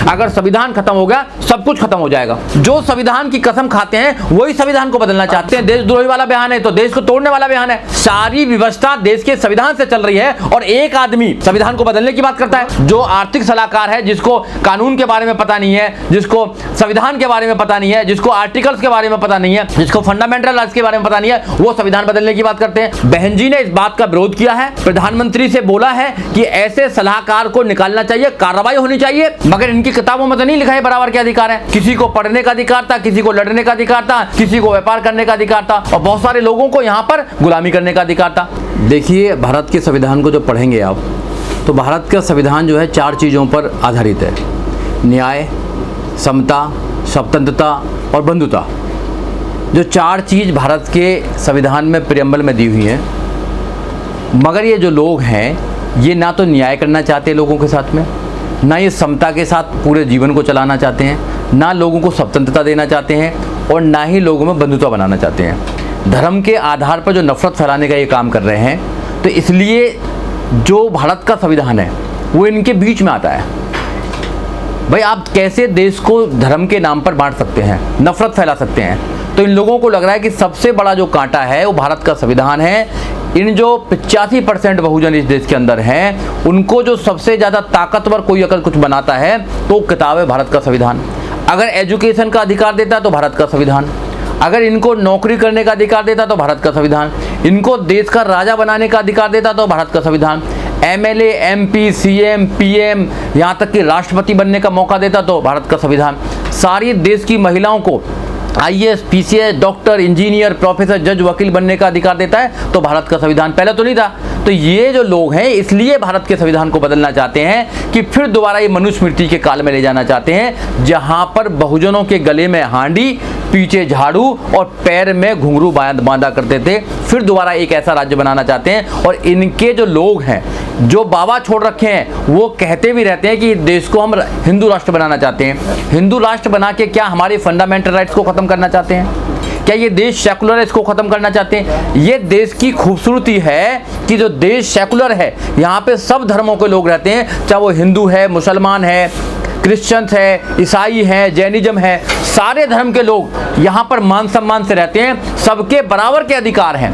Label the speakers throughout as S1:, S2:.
S1: अगर संविधान खत्म हो गया सब कुछ खत्म हो जाएगा। जो संविधान की कसम खाते हैं वही संविधान को बदलना चाहते हैं। देशद्रोही वाला बयान है तो देश को तोड़ने वाला बयान है। सारी व्यवस्था देश के संविधान से चल रही है और एक आदमी संविधान को बदलने की बात करता है। जो आर्थिक सलाहकार है, जिसको कानून के बारे में पता नहीं है, जिसको संविधान के बारे में पता नहीं है, जिसको आर्टिकल्स के बारे में पता नहीं है, जिसको फंडामेंटल राइट्स के बारे में पता नहीं है, वो संविधान बदलने की बात करते हैं। बहन जी ने इस बात का विरोध किया है, प्रधानमंत्री से बोला है कि ऐसे सलाहकार को निकालना चाहिए, कार्रवाई होनी चाहिए। मगर इनकी किताबों में तो नहीं लिखा है बराबर के अधिकार है। किसी को पढ़ने का अधिकार था, किसी को लड़ने का अधिकार था, किसी को व्यापार करने का अधिकार था और बहुत सारे लोगों को यहाँ पर गुलामी करने का अधिकार था। देखिए, भारत के संविधान को जो पढ़ेंगे आप, तो भारत का संविधान जो है 4 चीज़ों पर आधारित है: न्याय, समता, स्वतंत्रता और बंधुता। जो 4 चीज़ भारत के संविधान में प्रियम्बल में दी हुई हैं। मगर ये जो लोग हैं, ये ना तो न्याय करना चाहते लोगों के साथ में, ना ये समता के साथ पूरे जीवन को चलाना चाहते हैं, ना लोगों को स्वतंत्रता देना चाहते हैं और ना ही लोगों में बंधुता बनाना चाहते हैं। धर्म के आधार पर जो नफरत फैलाने का ये काम कर रहे हैं, तो इसलिए जो भारत का संविधान है वो इनके बीच में आता है। भाई, आप कैसे देश को धर्म के नाम पर बांट सकते हैं, नफरत फैला सकते हैं? तो इन लोगों को लग रहा है कि सबसे बड़ा जो कांटा है वो भारत का संविधान है। इन जो 85% बहुजन इस देश के अंदर हैं, उनको जो सबसे ज़्यादा ताकतवर कोई अगर कुछ बनाता है तो किताब है भारत का संविधान। अगर एजुकेशन का अधिकार देता तो भारत का संविधान, अगर इनको नौकरी करने का अधिकार देता तो भारत का संविधान, इनको देश का राजा बनाने का अधिकार देता तो भारत का संविधान, MLA, MP, CM, PM, यहाँ तक कि राष्ट्रपति बनने का मौका देता तो भारत का संविधान, सारी देश की महिलाओं को IAS, PCS, doctor, engineer, professor, जज, वकील बनने का अधिकार देता है तो भारत का संविधान। पहले तो नहीं था। तो ये जो लोग हैं इसलिए भारत के संविधान को बदलना चाहते हैं कि फिर दोबारा ये मनुस्मृति के काल में ले जाना चाहते हैं, जहां पर बहुजनों के गले में हांडी, पीछे झाड़ू और पैर में घुंघरू बांधा करते थे। फिर दोबारा एक ऐसा राज्य बनाना चाहते हैं। और इनके जो लोग हैं, जो बाबा छोड़ रखे हैं, वो कहते भी रहते हैं कि देश को हम हिंदू राष्ट्र बनाना चाहते हैं। हिंदू राष्ट्र बना के क्या हमारे फंडामेंटल राइट्स को खत्म करना चाहते हैं? क्या ये देश सेकुलर है, इसको खत्म करना चाहते हैं? ये देश की खूबसूरती है कि जो देश सेकुलर है, यहाँ पे सब धर्मों के लोग रहते हैं, चाहे वो हिंदू है, मुसलमान है, क्रिश्चियंस है, ईसाई है, जैनिज्म है, सारे धर्म के लोग यहाँ पर मान सम्मान से रहते हैं, सबके बराबर के अधिकार हैं।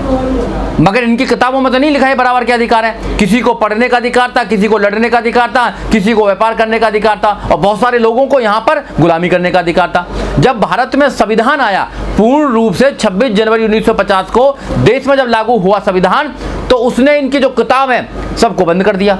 S1: मगर इनकी किताबों में तो नहीं लिखा है बराबर के अधिकार हैं। किसी को पढ़ने का अधिकार था, किसी को लड़ने का अधिकार था, किसी को व्यापार करने का अधिकार था और बहुत सारे लोगों को यहाँ पर गुलामी करने का अधिकार था। जब भारत में संविधान आया, पूर्ण रूप से 26 जनवरी 1950 को देश में जब लागू हुआ संविधान, तो उसने इनकी जो किताब है सबको बंद कर दिया।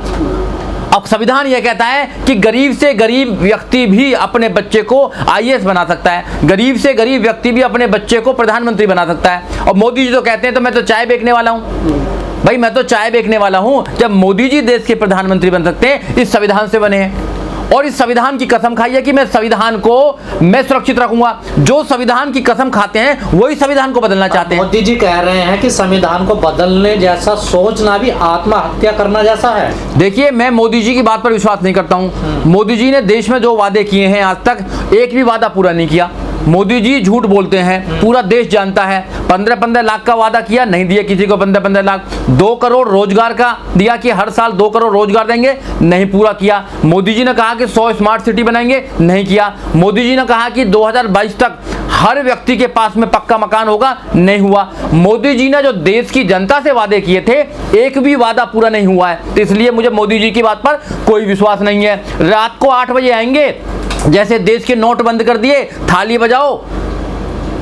S1: अब संविधान यह कहता है कि गरीब से गरीब व्यक्ति भी अपने बच्चे को IAS बना सकता है, गरीब से गरीब व्यक्ति भी अपने बच्चे को प्रधानमंत्री बना सकता है। और मोदी जी तो कहते हैं तो मैं तो चाय बेचने वाला हूँ। भाई, मैं तो चाय बेचने वाला हूँ। जब मोदी जी देश के प्रधानमंत्री बन सकते हैं, इस संविधान से बने हैं और इस संविधान की कसम खाई है कि मैं संविधान को मैं सुरक्षित रखूंगा। जो संविधान की कसम खाते हैं वही संविधान को बदलना चाहते हैं।
S2: मोदी जी कह रहे हैं कि संविधान को बदलने जैसा सोचना भी आत्महत्या करना जैसा है।
S1: देखिए, मैं मोदी जी की बात पर विश्वास नहीं करता हूं। मोदी जी ने देश में जो वादे किए हैं आज तक एक भी वादा पूरा नहीं किया। मोदी जी झूठ बोलते हैं, पूरा देश जानता है। 15-15 लाख का वादा किया, नहीं दिया किसी को 15-15 लाख। 2 करोड़ रोजगार का दिया कि हर साल 2 करोड़ रोजगार देंगे, नहीं पूरा किया। मोदी जी ने कहा कि 100 स्मार्ट सिटी बनाएंगे, नहीं किया। मोदी जी ने कहा कि 2022 तक हर व्यक्ति के पास में पक्का मकान होगा, नहीं हुआ। मोदी जी ने जो देश की जनता से वादे किए थे, एक भी वादा पूरा नहीं हुआ है। तो इसलिए मुझे मोदी जी की बात पर कोई विश्वास नहीं है। रात को 8 बजे आएंगे, जैसे देश के नोट बंद कर दिए, थाली बजाओ,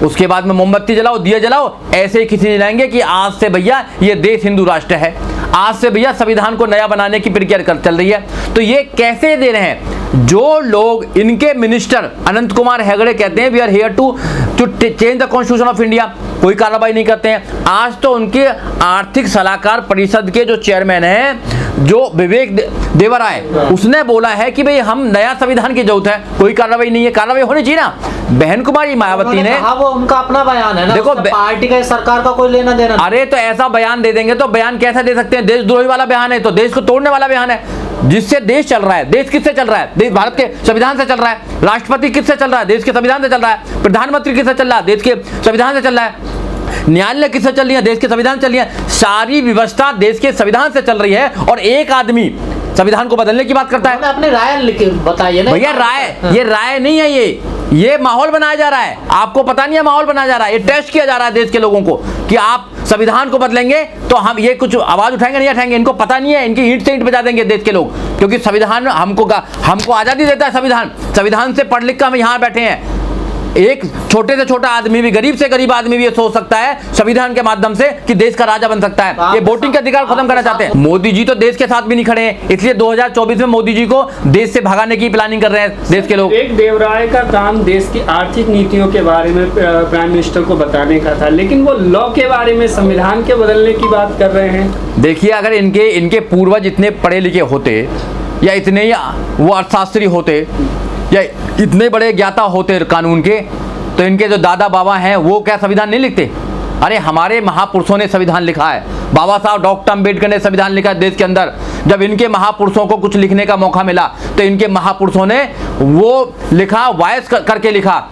S1: उसके बाद में मोमबत्ती जलाओ, दिए जलाओ, ऐसे ही किसी ने जाएंगे कि आज से भैया ये देश हिंदू राष्ट्र है, आज से भैया संविधान को नया बनाने की प्रक्रिया चल रही है। तो ये कैसे दे रहे हैं? जो लोग इनके मिनिस्टर अनंत कुमार हेगड़े कहते हैं we are here to change the constitution of India, कोई कार्रवाई नहीं करते हैं। आज तो उनके आर्थिक सलाहकार परिषद के जो चेयरमैन हैं, जो विवेक देवराय, उसने बोला है कि भाई हम नया संविधान की जरूरत है, कोई कार्रवाई नहीं है। कार्रवाई होनी चाहिए ना। बहन कुमारी मायावती ने,
S2: वो उनका अपना बयान है ना,
S1: देखो
S2: पार्टी का सरकार का कोई लेना देना।
S1: अरे तो ऐसा बयान दे देंगे तो बयान कैसा दे सकते हैं? देशद्रोही वाला बयान है तो देश को तोड़ने वाला बयान है। जिससे देश चल रहा है, देश किससे चल रहा है? देश भारत के संविधान से चल रहा है। राष्ट्रपति किससे चल रहा है? देश के संविधान से चल रहा है। प्रधानमंत्री किससे चल रहा है? देश के संविधान से चल रहा है। न्यायालय किससे चल रही है? देश के संविधान चल रही है। सारी व्यवस्था देश के संविधान से चल रही है और एक आदमी संविधान को बदलने की बात करता है।
S2: उन्होंने अपनी राय बताइए ना
S1: भैया राय, ये राय नहीं है, ये माहौल बनाया जा रहा है। आपको पता नहीं है माहौल बनाया जा रहा है, ये टेस्ट किया जा रहा है देश के लोगों को कि आप संविधान को बदलेंगे तो हम ये कुछ आवाज उठाएंगे नहीं उठाएंगे। इनको पता नहीं है, इनकी ईंट से ईंट बजा देंगे देश के लोग, क्योंकि संविधान हमको आजादी देता है। संविधान से पढ़ लिख कर हम यहाँ बैठे हैं। एक छोटे से छोटा आदमी भी, गरीब से गरीब आदमी भी ये सोच सकता है संविधान के माध्यम से कि देश का राजा बन सकता है। ये वोटिंग का अधिकार खत्म करना चाहते हैं। मोदी जी तो देश के साथ भी नहीं खड़े हैं, इसलिए 2024 में मोदी जी को देश से भगाने की प्लानिंग कर रहे हैं देश के लोग।
S3: एक देवराय का काम देश की आर्थिक नीतियों के बारे में प्राइम मिनिस्टर को बताने का था, लेकिन वो लॉ के बारे में, संविधान के बदलने की बात कर रहे हैं।
S1: देखिए, अगर इनके पूर्वज इतने पढ़े लिखे होते या इतने ही वो अर्थशास्त्री होते या इतने बड़े ज्ञाता होते कानून के, तो इनके जो दादा बाबा हैं वो क्या संविधान नहीं लिखते? अरे हमारे महापुरुषों ने संविधान लिखा है। बाबा साहब डॉक्टर अम्बेडकर ने संविधान लिखा है देश के अंदर। जब इनके महापुरुषों को कुछ लिखने का मौका मिला तो इनके महापुरुषों ने वो लिखा, वॉइस करके लिखा।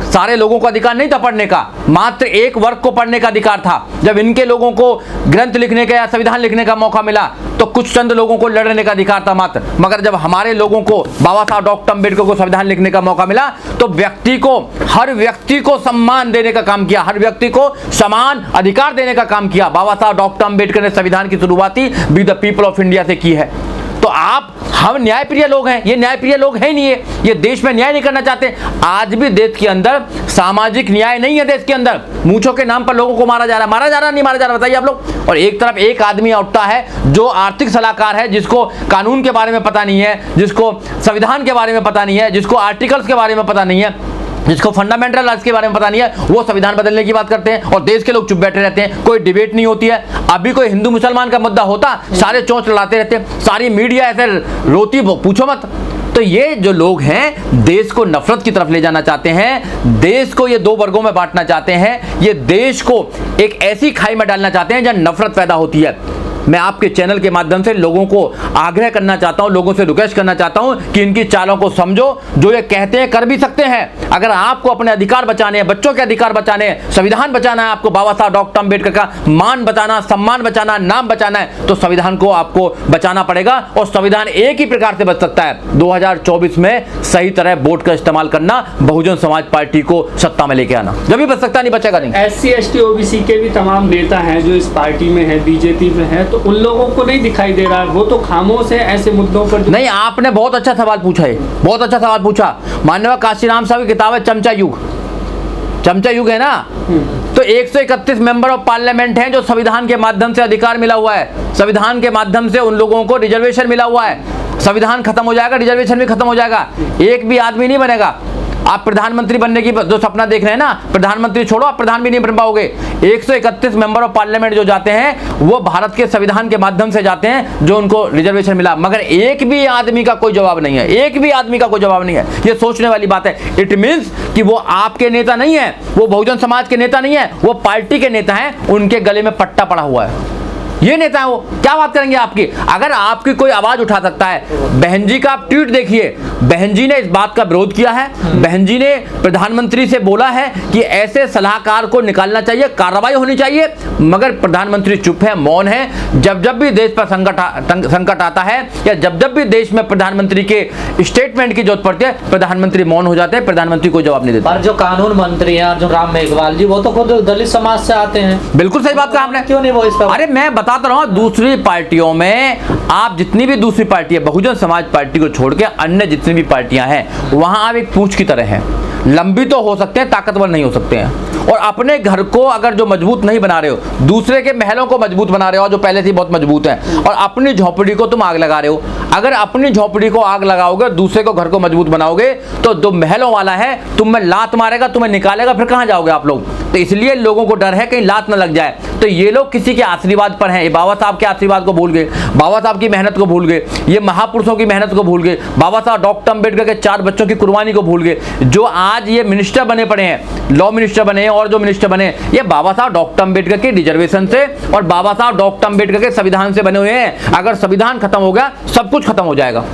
S1: सारे लोगों को अधिकार नहीं था पढ़ने का, मात्र एक वर्ग को पढ़ने का अधिकार था। जब इनके लोगों को ग्रंथ लिखने का या संविधान लिखने का मौका मिला तो कुछ चंद लोगों को लड़ने का अधिकार था मात्र। मगर जब हमारे लोगों को, बाबा साहब डॉक्टर अम्बेडकर को संविधान लिखने का मौका मिला तो हर व्यक्ति को सम्मान देने का काम किया, हर व्यक्ति को समान अधिकार देने का काम किया। बाबा साहब डॉक्टर अम्बेडकर ने संविधान की शुरुआत ही we the people of India से की है। तो हम न्यायप्रिय लोग हैं, ये न्यायप्रिय लोग हैं नहीं, ये देश में न्याय नहीं करना चाहते। आज भी देश के अंदर सामाजिक न्याय नहीं है। देश के अंदर मूंछों के नाम पर लोगों को मारा जा रहा है, नहीं मारा जा रहा, बताइए आप लोग। और एक तरफ एक आदमी उठता है जो आर्थिक सलाहकार है, जिसको कानून के बारे में पता नहीं है, जिसको संविधान के बारे में पता नहीं है, जिसको आर्टिकल्स के बारे में पता नहीं है, जिसको फंडामेंटल राइट्स के बारे में पता नहीं है, वो संविधान बदलने की बात करते हैं और देश के लोग चुप बैठे रहते हैं। कोई डिबेट नहीं होती है। अभी कोई हिंदू मुसलमान का मुद्दा होता, सारे चोंच लड़ाते रहते, सारी मीडिया ऐसे रोती, पूछो मत। तो ये जो लोग हैं देश को नफरत की तरफ ले जाना चाहते हैं, देश को ये दो वर्गों में बांटना चाहते हैं, ये देश को एक ऐसी खाई में डालना चाहते हैं जहां नफरत पैदा होती है। मैं आपके चैनल के माध्यम से लोगों को आग्रह करना चाहता हूं, लोगों से रिक्वेस्ट करना चाहता हूं कि इनकी चालों को समझो। जो ये कहते हैं कर भी सकते हैं। अगर आपको अपने अधिकार बचाने हैं, बच्चों के अधिकार बचाने हैं, संविधान बचाना है, आपको बाबा साहब डॉक्टर अम्बेडकर का मान बचाना, सम्मान बचाना, नाम बचाना है, तो संविधान को आपको बचाना पड़ेगा। और संविधान एक ही प्रकार से बच सकता है, 2024 में सही तरह वोट का इस्तेमाल करना, बहुजन समाज पार्टी को सत्ता में लेके आना, जब भी बच सकता, नहीं बचेगा नहीं।
S3: SC ST OBC के भी तमाम नेता हैं जो इस पार्टी में है, बीजेपी में है, तो उन लोगों को नहीं दिखाई दे रहा है, वो तो खामोश है ऐसे मुद्दों पर।
S1: नहीं, आपने बहुत अच्छा सवाल पूछा है, बहुत अच्छा सवाल पूछा। माननीय काशीराम साहब की किताब है चमचा युग है ना। तो 131 मेंबर ऑफ पार्लियामेंट हैं जो संविधान के माध्यम से अधिकार मिला हुआ है, संविधान के माध्यम से उन लोगों को रिजर्वेशन मिला हुआ है। संविधान खत्म हो जाएगा, रिजर्वेशन भी खत्म हो जाएगा, एक भी आदमी नहीं बनेगा। आप प्रधानमंत्री बनने की जो सपना देख रहे हैं ना, प्रधानमंत्री छोड़ो, आप प्रधान भी नहीं बन पाओगे। 131 मेंबर ऑफ पार्लियामेंट जो जाते हैं वो भारत के संविधान के माध्यम से जाते हैं, जो उनको रिजर्वेशन मिला। मगर एक भी आदमी का कोई जवाब नहीं है, एक भी आदमी का कोई जवाब नहीं है। ये सोचने वाली बात है। इट मीन्स कि वो आपके नेता नहीं है, वो बहुजन समाज के नेता नहीं है, वो पार्टी के नेता हैं, उनके गले में पट्टा पड़ा हुआ है। ये नेता है, वो क्या बात करेंगे आपकी? अगर आपकी कोई आवाज उठा सकता है, बहन जी का आप ट्वीट देखिए, बहन जी ने इस बात का विरोध किया है, बहन जी ने प्रधानमंत्री से बोला है कि ऐसे सलाहकार को निकालना चाहिए, कार्रवाई होनी चाहिए। मगर प्रधानमंत्री चुप है, मौन है। जब जब भी देश पर संकट आता है या जब जब भी देश में प्रधानमंत्री के स्टेटमेंट की जरूरत पड़ती है, प्रधानमंत्री मौन हो जाते हैं, प्रधानमंत्री को जवाब नहीं देते।
S2: पर जो कानून मंत्री हैं अर्जुन राम मेघवाल जी, वो तो खुद दलित समाज से आते हैं।
S1: बिल्कुल सही बात कहा आपने।
S2: क्यों नहीं वो इस पर?
S1: अरे मैं बताता रहा हूं, दूसरी पार्टियों में आप जितनी भी दूसरी पार्टी है, बहुजन समाज पार्टी को छोड़ के अन्य जितनी भी पार्टियां हैं, वहां आप एक पूंछ की तरह हैं। लंबी तो हो सकते हैं, ताकतवर नहीं हो सकते हैं। और अपने घर को अगर जो मजबूत नहीं बना रहे हो, दूसरे के महलों को मजबूत बना रहे हो जो पहले से बहुत मजबूत हैं, और अपनी झोपड़ी को तुम आग लगा रहे हो। अगर अपनी झोपड़ी को आग लगाओगे, दूसरे को घर को मजबूत बनाओगे, तो जो महलों वाला है तुम में लात मारेगा, तुम्हें निकालेगा, फिर कहां जाओगे आप लोग? तो इसलिए लोगों को डर है कहीं लात न लग जाए। तो ये लोग किसी के आशीर्वाद पर हैं, ये बाबा साहब के आशीर्वाद को भूल गए, बाबा साहब की मेहनत को भूल गए, ये महापुरुषों की मेहनत को भूल गए, बाबा साहब डॉक्टर अम्बेडकर के 4 बच्चों की कुर्बानी को भूल गए। जो आज ये मिनिस्टर बने पड़े हैं, लॉ मिनिस्टर बने हैं और जो मिनिस्टर बने, ये बाबा साहब डॉक्टर अम्बेडकर के रिजर्वेशन से और बाबा साहब डॉक्टर अम्बेडकर के संविधान से बने हुए हैं। अगर संविधान खत्म हो गया, सब कुछ खत्म हो जाएगा।